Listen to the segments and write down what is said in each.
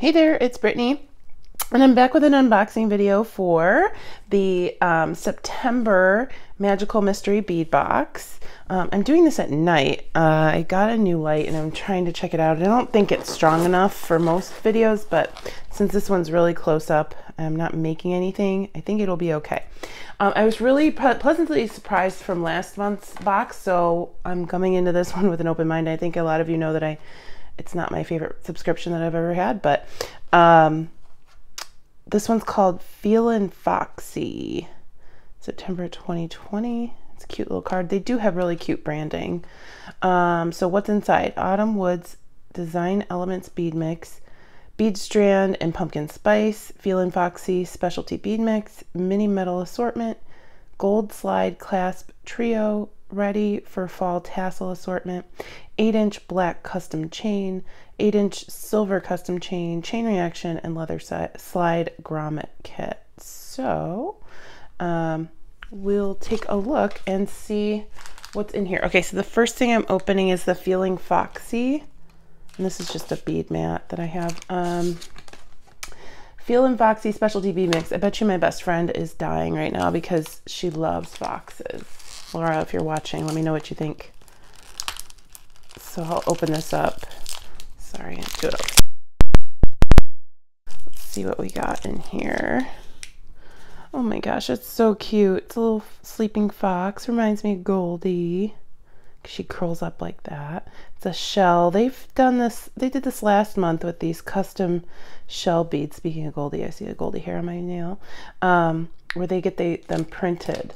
Hey there, it's Brittany, and I'm back with an unboxing video for the September Magical Mystery Bead Box. I'm doing this at night. I got a new light and I'm trying to check it out. I don't think it's strong enough for most videos, but since this one's really close up, I'm not making anything, I think it'll be okay. I was really pleasantly surprised from last month's box, so I'm coming into this one with an open mind. I think a lot of you know that it's not my favorite subscription that I've ever had, but this one's called Feelin' Foxy, September 2020. It's a cute little card. They do have really cute branding. So what's inside? Autumn Woods Design Elements Bead Mix, Bead Strand and Pumpkin Spice, Feelin' Foxy Specialty Bead Mix, Mini Metal Assortment, Gold Slide Clasp Trio, Ready for Fall Tassel Assortment, 8-inch black custom chain, 8-inch silver custom chain, chain reaction, and leather slide grommet kit. So we'll take a look and see what's in here. Okay, so the first thing I'm opening is the Feelin' Foxy, and this is just a bead mat that I have. Feelin' Foxy Specialty Bead Mix. I bet you my best friend is dying right now because she loves foxes. Laura, if you're watching, let me know what you think. So I'll open this up. Sorry, let's do it up. Let's see what we got in here. Oh my gosh, it's so cute. It's a little sleeping fox. Reminds me of Goldie. She curls up like that. It's a shell. They've done this, they did this last month with these custom shell beads. Speaking of Goldie, I see a Goldie hair on my nail. Where they get them printed.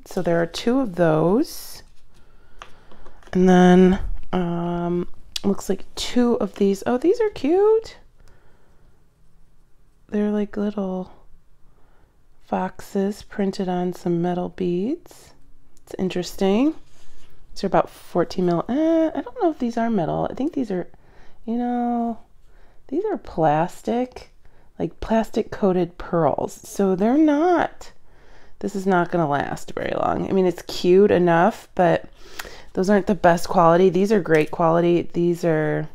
So there are 2 of those. And then looks like 2 of these. Oh, these are cute. They're like little foxes printed on some metal beads. It's interesting. These are about 14 mil. I don't know if these are metal. I think these are, you know, these are plastic, like plastic coated pearls. So they're not, this is not going to last very long. I mean, it's cute enough, but those aren't the best quality. These are great quality. These are,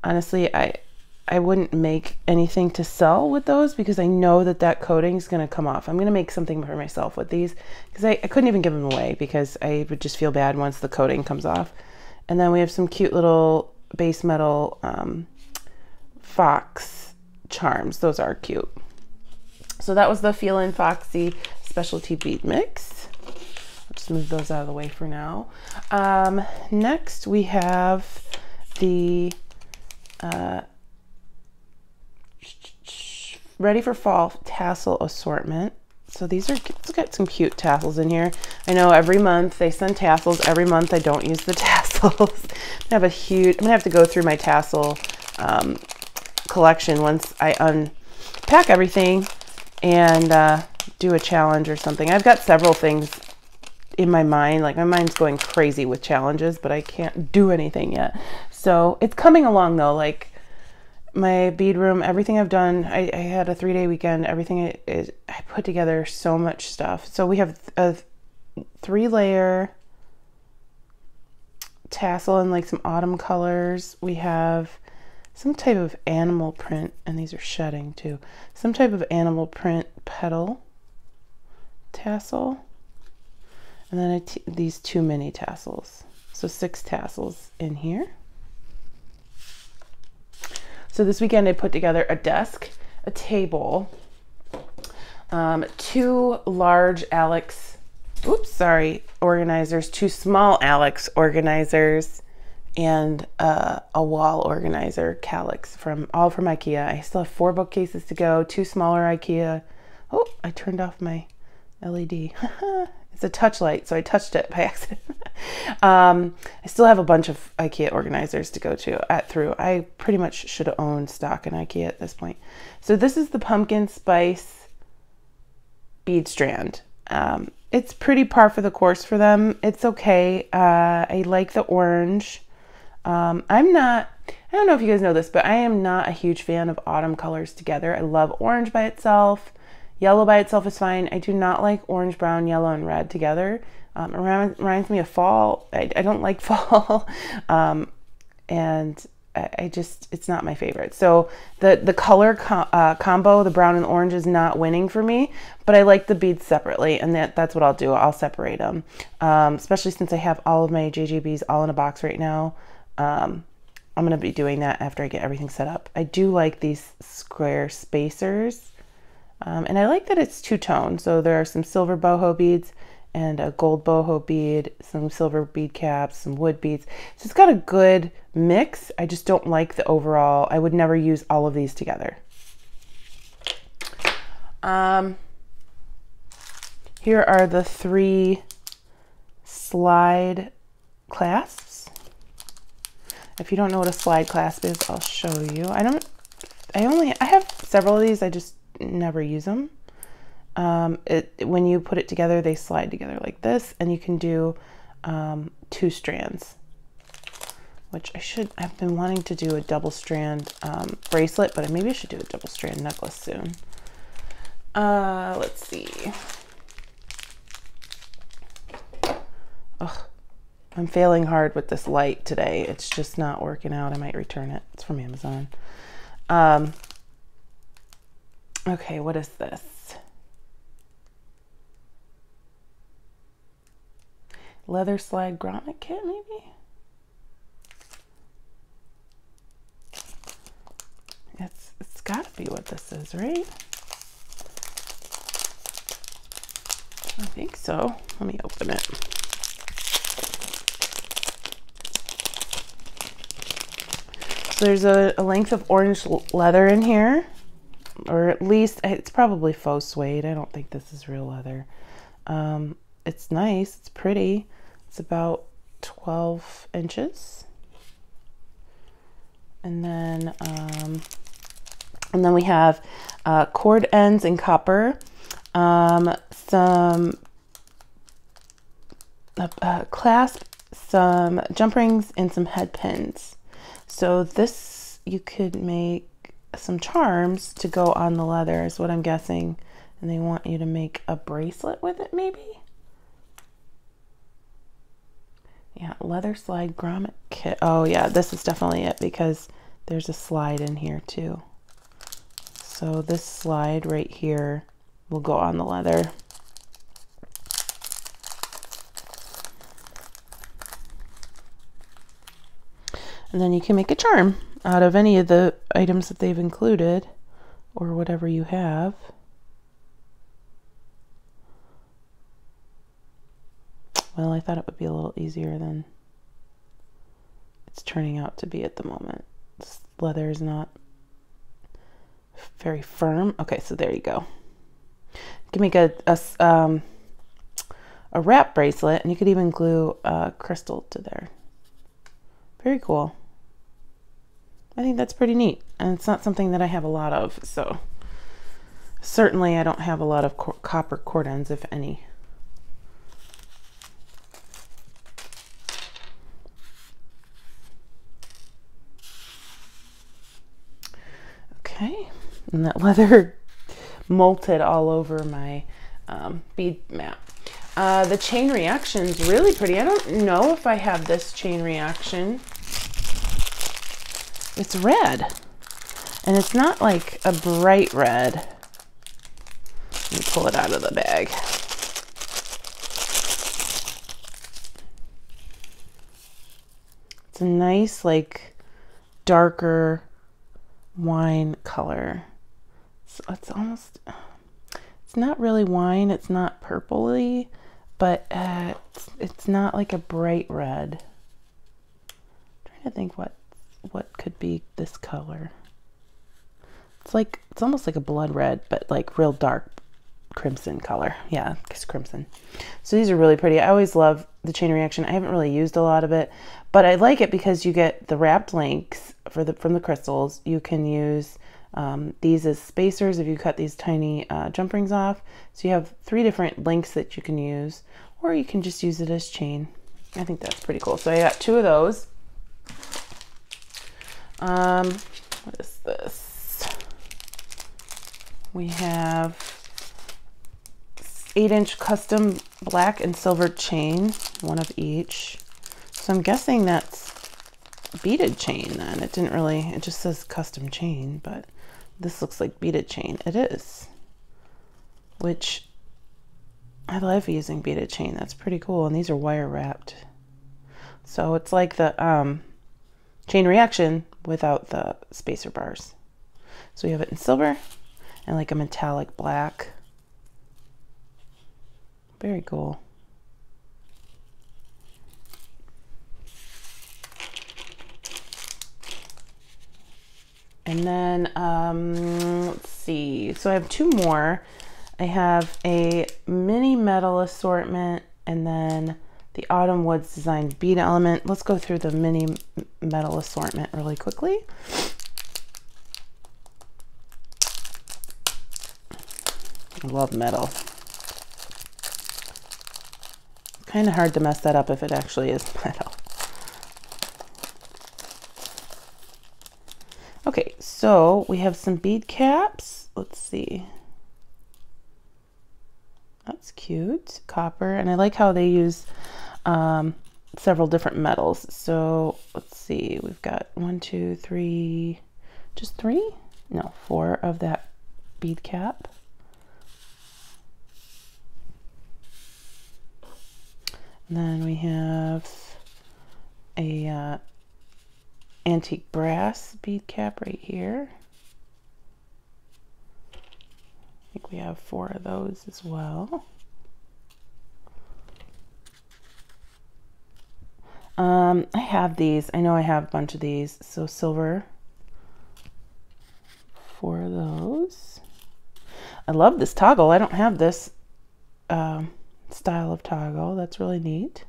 honestly, I wouldn't make anything to sell with those because I know that that coating is going to come off. I'm going to make something for myself with these because I couldn't even give them away because I would just feel bad once the coating comes off. And then we have some cute little base metal fox charms. Those are cute. So that was the Feelin' Foxy Specialty Bead Mix. I'll just move those out of the way for now. Next we have the Ready for Fall Tassel Assortment. So these are, it's got some cute tassels in here. I know every month they send tassels. Every month I don't use the tassels. I'm gonna have to go through my tassel collection once I unpack everything and do a challenge or something. I've got several things in my mind, like my mind's going crazy with challenges, but I can't do anything yet. So it's coming along though, like my bead room, everything I've done, I had a 3-day weekend, everything I put together so much stuff. So we have a 3-layer tassel and like some autumn colors. We have some type of animal print, and these are shedding too. Some type of animal print petal tassel. And then these 2 mini tassels. So 6 tassels in here. So this weekend I put together a desk, a table, 2 large organizers, 2 small Alex organizers, and a wall organizer, Calyx, all from IKEA. I still have 4 bookcases to go, 2 smaller IKEA. Oh, I turned off my LED. It's a touch light, so I touched it by accident. I still have a bunch of IKEA organizers to go through. I pretty much should have owned stock in IKEA at this point. So this is the Pumpkin Spice Bead Strand. It's pretty par for the course for them. It's okay. I like the orange. I don't know if you guys know this, but I am not a huge fan of autumn colors together. I love orange by itself. Yellow by itself is fine. I do not like orange, brown, yellow, and red together. It reminds me of fall. I don't like fall. And I just, it's not my favorite. So the color combo, the brown and the orange, is not winning for me, but I like the beads separately, and that's what I'll do. I'll separate them, especially since I have all of my JGBs all in a box right now. I'm going to be doing that after I get everything set up. I do like these square spacers, and I like that it's two-tone. So there are some silver boho beads and a gold boho bead, some silver bead caps, some wood beads. So it's got a good mix. I just don't like the overall. I would never use all of these together. Here are the 3 slide clasps. If you don't know what a slide clasp is, I'll show you. I have several of these. I just never use them. When you put it together, they slide together like this, and you can do 2 strands, which I've been wanting to do a double strand bracelet, but maybe I should do a double strand necklace soon. Let's see. Ugh, I'm failing hard with this light today. It's just not working out. I might return it. It's from Amazon. Okay, what is this? Leather slide grommet kit, maybe? It's got to be what this is, right? I think so. Let me open it. So there's a length of orange leather in here, or at least it's probably faux suede. I don't think this is real leather. It's nice. It's pretty. It's about 12 inches. And then we have cord ends in copper, some clasp, some jump rings, and some head pins. So this, you could make some charms to go on the leather is what I'm guessing. And they want you to make a bracelet with it, maybe? Yeah, leather slide grommet kit. Oh yeah, this is definitely it because there's a slide in here too. So this slide right here will go on the leather. And then you can make a charm out of any of the items that they've included, or whatever you have. Well, I thought it would be a little easier than it's turning out to be at the moment. This leather is not very firm. Okay, so there you go. You can make a wrap bracelet, and you could even glue a crystal to there. Very cool. I think that's pretty neat, and it's not something that I have a lot of, so certainly I don't have a lot of copper cord ends, if any. Okay, and that leather molted all over my bead mat. The chain reaction is really pretty. I don't know if I have this chain reaction. It's red, and it's not like a bright red. Let me pull it out of the bag. It's a nice, like, darker wine color. So it's almost, it's not really wine, it's not purpley, but it's not like a bright red. I'm trying to think what could be this color. It's almost like a blood red, but like real dark crimson color. Yeah, it's crimson. So these are really pretty. I always love the chain reaction. I haven't really used a lot of it, but I like it because you get the wrapped links from the crystals. You can use these as spacers if you cut these tiny jump rings off. So you have 3 different links that you can use, or you can just use it as chain. I think that's pretty cool. So I got 2 of those. What is this? We have 8-inch custom black and silver chain, 1 of each. So I'm guessing that's beaded chain then. It didn't really, it just says custom chain, but this looks like beaded chain. It is, which I love using beaded chain. That's pretty cool. And these are wire wrapped. So it's like the chain reaction without the spacer bars. So we have it in silver and like a metallic black. Very cool. And then, let's see. So I have two more. I have a mini metal assortment and then the Autumn Woods designed bead element. Let's go through the mini metal assortment really quickly. I love metal. Kind of hard to mess that up if it actually is metal. Okay, so we have some bead caps. Let's see. That's cute. Copper. And I like how they use several different metals. So let's see. We've got 1, 2, 3, just 3? No, 4 of that bead cap. And then we have a antique brass bead cap right here. I think we have 4 of those as well. I have these. I know I have a bunch of these. So silver, 4 of those. I love this toggle. I don't have this style of toggle. That's really neat.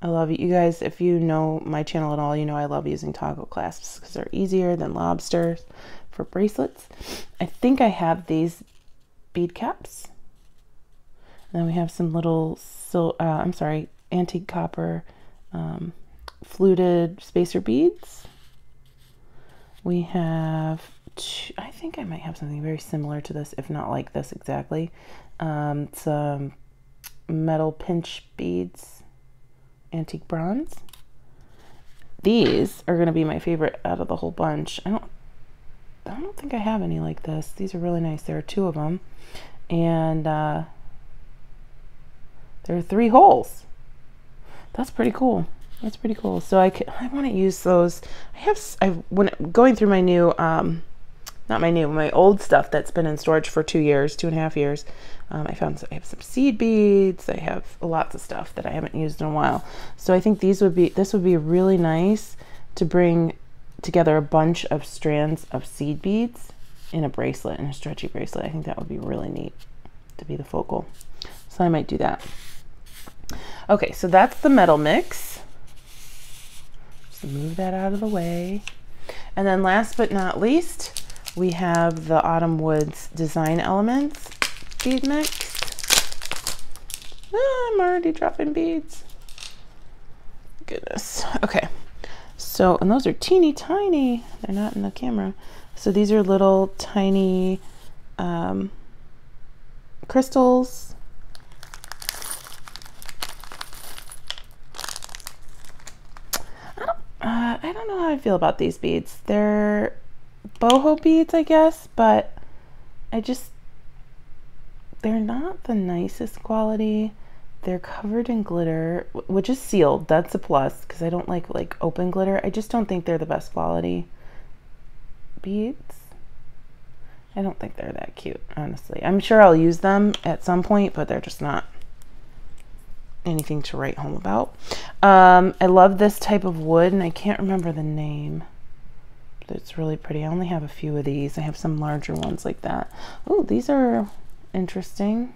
I love it. You guys, if you know my channel at all, you know I love using toggle clasps because they're easier than lobsters for bracelets. I think I have these bead caps. And then we have some little, antique copper fluted spacer beads. We have, I think I might have something very similar to this, if not like this exactly. Some metal pinch beads, antique bronze. These are going to be my favorite out of the whole bunch. I don't think I have any like this. These are really nice. There are 2 of them, and there are 3 holes. That's pretty cool. That's pretty cool. So I want to use those. When going through my new, my old stuff that's been in storage for 2 years, 2.5 years. I have some seed beads. I have lots of stuff that I haven't used in a while. So I think this would be really nice to bring together a bunch of strands of seed beads in a bracelet, in a stretchy bracelet. I think that would be really neat to be the focal. So I might do that. Okay, so that's the metal mix. Just move that out of the way. And then last but not least, we have the Autumn Woods design elements bead mix. I'm already dropping beads. Goodness. Okay. So, and those are teeny tiny. They're not in the camera. So these are little tiny crystals. I don't know how I feel about these beads. They're boho beads, I guess, but they're not the nicest quality. They're covered in glitter, which is sealed. That's a plus because I don't like open glitter. I just don't think they're the best quality beads. I don't think they're that cute, honestly. I'm sure I'll use them at some point, but they're just not anything to write home about. I love this type of wood, and I can't remember the name. But it's really pretty. I only have a few of these. I have some larger ones like that. Oh, these are interesting.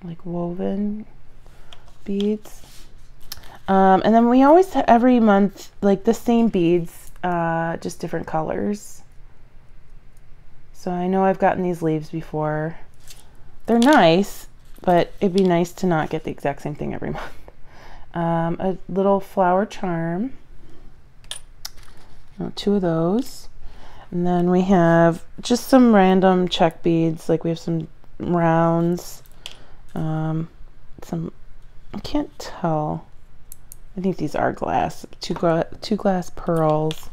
Like woven beads. And then we always, every month, like the same beads, just different colors. So I know I've gotten these leaves before. They're nice, but it'd be nice to not get the exact same thing every month. A little flower charm. 2 of those. And then we have just some random check beads. Like we have some rounds. I can't tell. I think these are glass, two glass pearls.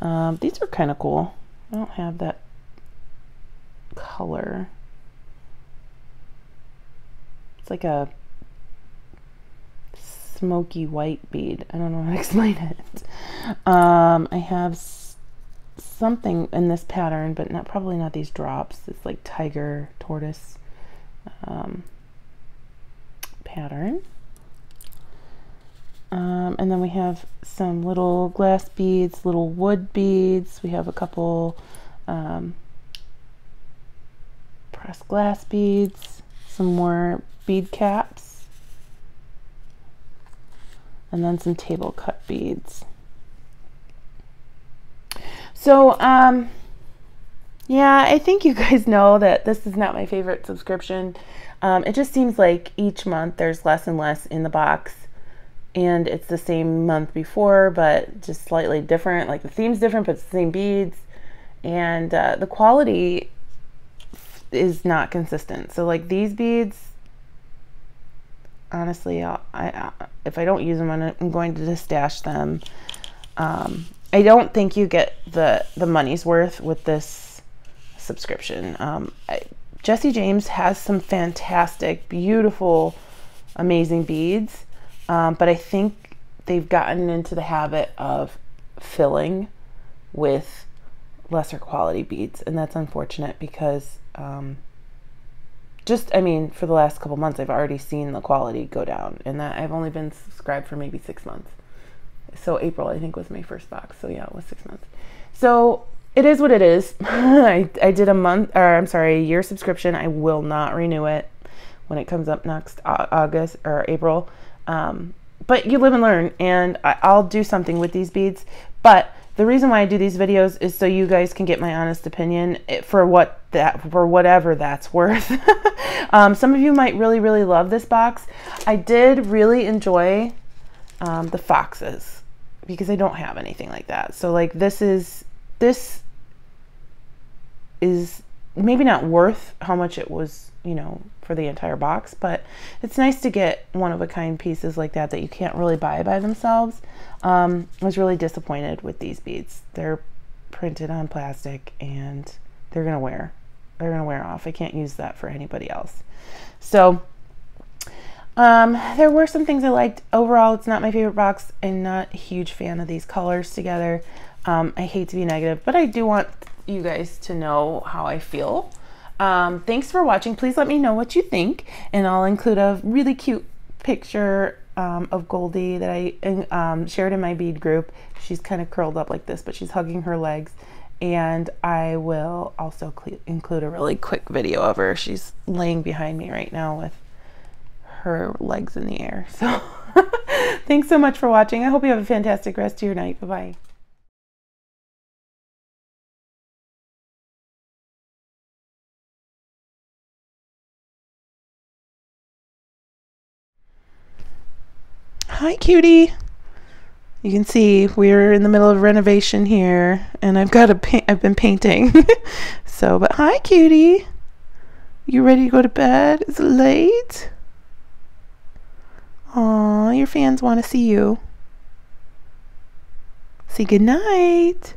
These are kind of cool. I don't have that color. It's like a smoky white bead. I don't know how to explain it. I have something in this pattern, but probably not these drops. It's like tiger tortoise pattern. And then we have some little glass beads, little wood beads. We have a couple pressed glass beads, some more bead caps, and then some table cut beads. So, yeah, I think you guys know that this is not my favorite subscription. It just seems like each month there's less and less in the box, and it's the same month before, but just slightly different. Like the theme's different, but it's the same beads, and the quality is not consistent. So like these beads, honestly, if I don't use them, I'm going to just stash them. I don't think you get the money's worth with this subscription. Jesse James has some fantastic, beautiful, amazing beads, but I think they've gotten into the habit of filling with lesser quality beads, and that's unfortunate because I mean, for the last couple months, I've already seen the quality go down, and that I've only been subscribed for maybe 6 months. So April, I think, was my first box. So yeah, it was 6 months. So it is what it is. I did a year subscription. I will not renew it when it comes up next August or April. But you live and learn, and I'll do something with these beads. But the reason why I do these videos is so you guys can get my honest opinion for whatever that's worth. Some of you might really, really love this box. I did really enjoy the foxes because I don't have anything like that. So like this is maybe not worth how much it was, you know, for the entire box, but it's nice to get one-of-a-kind pieces like that you can't really buy by themselves. I was really disappointed with these beads. They're printed on plastic and they're gonna wear off. I can't use that for anybody else. So there were some things I liked. Overall, it's not my favorite box. I'm not a huge fan of these colors together. I hate to be negative, but I do want you guys to know how I feel. Thanks for watching. Please let me know what you think, and I'll include a really cute picture of Goldie that I shared in my bead group. She's kind of curled up like this, but she's hugging her legs, and I will also include a really quick video of her. She's laying behind me right now with her legs in the air. So thanks so much for watching. I hope you have a fantastic rest of your night. Bye-bye. Hi, cutie. You can see we're in the middle of renovation here, and I've been painting. So, but hi, cutie. You ready to go to bed? Is it late? Aw, your fans want to see you. Say good night.